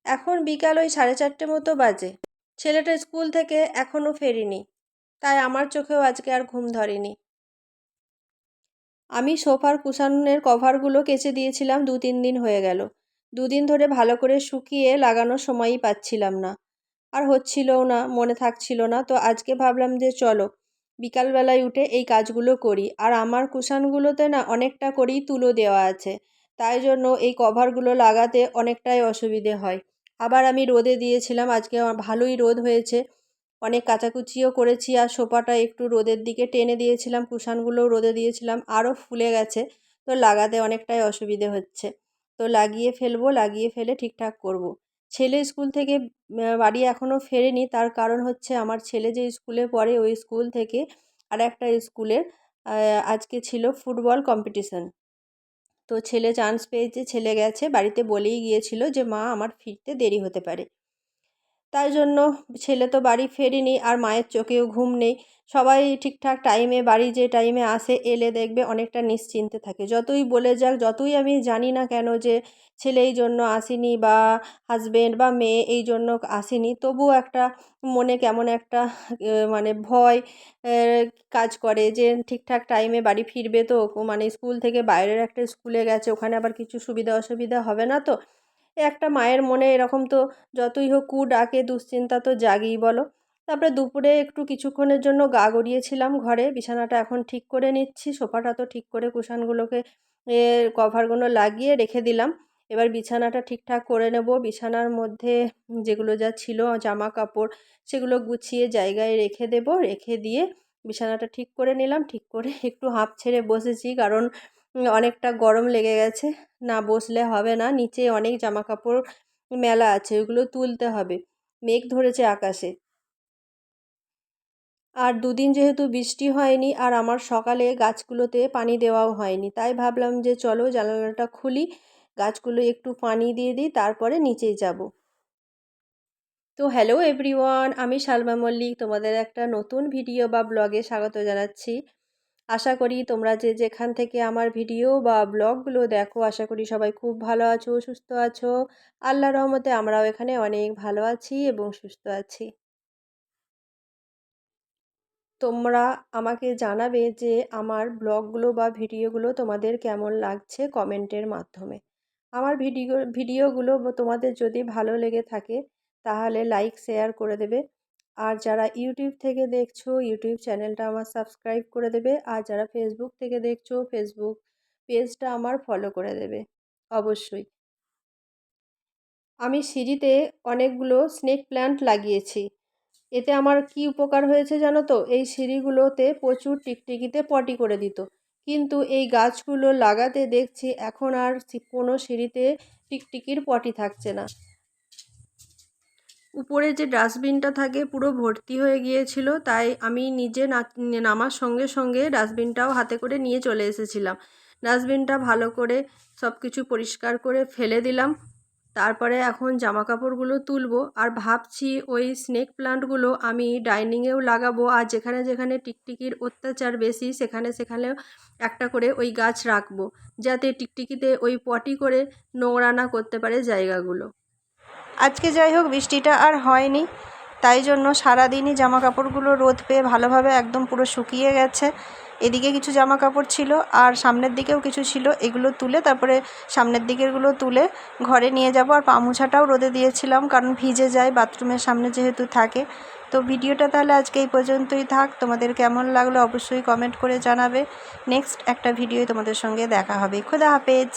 এখন বিকাল ওই 4:30 মতো বাজে। ছেলেটা স্কুল থেকে এখনও ফেরেনি, তাই আমার চোখেও আজকে আর ঘুম ধরেনি। আমি সোফার কুশনের কভারগুলো কেচে দিয়েছিলাম, 2-3 দিন হয়ে গেল। 2 দিন ধরে ভালো করে শুকিয়ে লাগানোর সময়ই পাচ্ছিলাম না, আর হচ্ছিলও না, মনে থাকছিল না। তো আজকে ভাবলাম যে চলো বিকালবেলায় উঠে এই কাজগুলো করি। আর আমার কুশনগুলোতে না অনেকটা করেই তুলো দেওয়া আছে, তাই জন্য এই কভারগুলো লাগাতে অনেকটাই অসুবিধে হয়। আবার আমি রোদে দিয়েছিলাম, আজকে ভালোই রোদ হয়েছে, অনেক কাচাকুচিও করেছি। আর সোফাটা একটু রোদের দিকে টেনে দিয়েছিলাম, কুশনগুলোও রোদে দিয়েছিলাম, আরও ফুলে গেছে। তো লাগাতে অনেকটাই অসুবিধে হচ্ছে। তো লাগিয়ে ফেলবো, লাগিয়ে ফেলে ঠিকঠাক করব। ছেলে স্কুল থেকে বাড়ি এখনও ফেরেনি, তার কারণ হচ্ছে আমার ছেলে যে স্কুলে পড়ে ওই স্কুল থেকে আর একটা স্কুলের আজকে ছিল ফুটবল কম্পিটিশন। তো ছেলে চান্স পেয়েছে, ছেলে গেছে, বাড়িতে বলেই গিয়েছিল যে মা আমার ফিরতে দেরি হতে পারে। তাই জন্য ছেলে তো বাড়ি ফেরেনি, আর মায়ের চোখেও ঘুম নেই। সবাই ঠিকঠাক টাইমে বাড়ি যে টাইমে আসে, এলে দেখবে অনেকটা নিশ্চিন্তে থাকে। যতই বলে যাক, যতই আমি জানি না কেন যে ছেলে এই জন্য আসেনি বা হাজবেন্ড বা মেয়ে এই জন্য আসেনি, তবুও একটা মনে কেমন একটা মানে ভয় কাজ করে যে ঠিকঠাক টাইমে বাড়ি ফিরবে তো, মানে স্কুল থেকে বাইরের একটা স্কুলে গেছে, ওখানে আবার কিছু সুবিধা অসুবিধা হবে না তো। একটা মায়ের মনে এরকম তো যতই হোক কু ডাকে, দুশ্চিন্তা তো জাগেই বলো। তারপরে দুপুরে একটু কিছুক্ষণের জন্য গা গড়িয়েছিলাম ঘরে, বিছানাটা এখন ঠিক করে নিচ্ছি। সোফাটা তো ঠিক করে কুশনগুলোকে কভারগুলো লাগিয়ে রেখে দিলাম। এবার বিছানাটা ঠিকঠাক করে নেব। বিছানার মধ্যে যেগুলো যা ছিল জামা কাপড়, সেগুলো গুছিয়ে জায়গায় রেখে দেব। রেখে দিয়ে বিছানাটা ঠিক করে নিলাম। ঠিক করে একটু হাঁপ ছেড়ে বসেছি, কারণ অনেকটা গরম লেগে গেছে। না বসলে হবে না, নিচে অনেক জামাকাপড় মেলা আছে, ওগুলো তুলতে হবে। মেঘ ধরেছে আকাশে। আর 2 দিন যেহেতু বৃষ্টি হয়নি, আর আমার সকালে গাছগুলোতে পানি দেওয়াও হয়নি, তাই ভাবলাম যে চলো জানালাটা খুলি, গাছগুলো একটু পানি দিয়ে দিই, তারপরে নিচেই যাব। তো হ্যালো এভরিওয়ান, আমি শালমা মল্লিক তোমাদের একটা নতুন ভিডিও বা ব্লগে স্বাগত জানাচ্ছি। আশা করি তোমরা যে যেখান থেকে আমার ভিডিও বা ব্লগগুলো দেখো, আশা করি সবাই খুব ভালো আছো, সুস্থ আছো। আল্লাহর রহমতে আমরাও এখানে অনেক ভালো আছি এবং সুস্থ আছি। তোমরা আমাকে জানাবে যে আমার ব্লগগুলো বা ভিডিওগুলো তোমাদের কেমন লাগছে কমেন্টের মাধ্যমে। আমার ভিডিওগুলো তোমাদের যদি ভালো লেগে থাকে তাহলে লাইক শেয়ার করে দেবে। আর যারা ইউটিউব থেকে দেখছো, ইউটিউব চ্যানেলটা আমার সাবস্ক্রাইব করে দেবে। আর যারা ফেসবুক থেকে দেখছো, ফেসবুক পেজটা আমার ফলো করে দেবে অবশ্যই। আমি সিঁড়িতে অনেকগুলো স্নেক প্ল্যান্ট লাগিয়েছি। এতে আমার কি উপকার হয়েছে জানো তো? এই সিঁড়িগুলোতে প্রচুর টিকটিকিতে পটি করে দিত, কিন্তু এই গাছগুলো লাগাতে দেখছি এখন আর কোনো সিঁড়িতে টিকটিকির পটি থাকছে না। উপরে যে ডাস্টবিনটা থাকে পুরো ভর্তি হয়ে গিয়েছিল, তাই আমি নিজে নামার সঙ্গে সঙ্গে ডাস্টবিনটাও হাতে করে নিয়ে চলে এসেছিলাম। ডাস্টবিনটা ভালো করে সব কিছু পরিষ্কার করে ফেলে দিলাম। তারপরে এখন জামা কাপড়গুলো তুলবো, আর ভাবছি ওই স্নেক প্লান্টগুলো আমি ডাইনিংয়েও লাগাবো, আর যেখানে যেখানে টিকটিকির অত্যাচার বেশি সেখানে সেখানেও একটা করে ওই গাছ রাখবো, যাতে টিকটিকিতে ওই পটি করে নোংরা না করতে পারে জায়গাগুলো। আজকে যাই হোক বৃষ্টিটা আর হয়নি, তাই জন্য সারাদিনই জামা কাপড়গুলো রোদ পেয়ে ভালোভাবে একদম পুরো শুকিয়ে গেছে। এদিকে কিছু জামা কাপড় ছিল আর সামনের দিকেও কিছু ছিল, এগুলো তুলে তারপরে সামনের দিকেরগুলো তুলে ঘরে নিয়ে যাব। আর পা মোছাটাও রোদে দিয়েছিলাম, কারণ ভিজে যায় বাথরুমের সামনে যেহেতু থাকে। তো ভিডিওটা তাহলে আজকে এই পর্যন্তই থাক। তোমাদের কেমন লাগলো অবশ্যই কমেন্ট করে জানাবে। নেক্সট একটা ভিডিও তোমাদের সঙ্গে দেখা হবে। খোদা হাফেজ।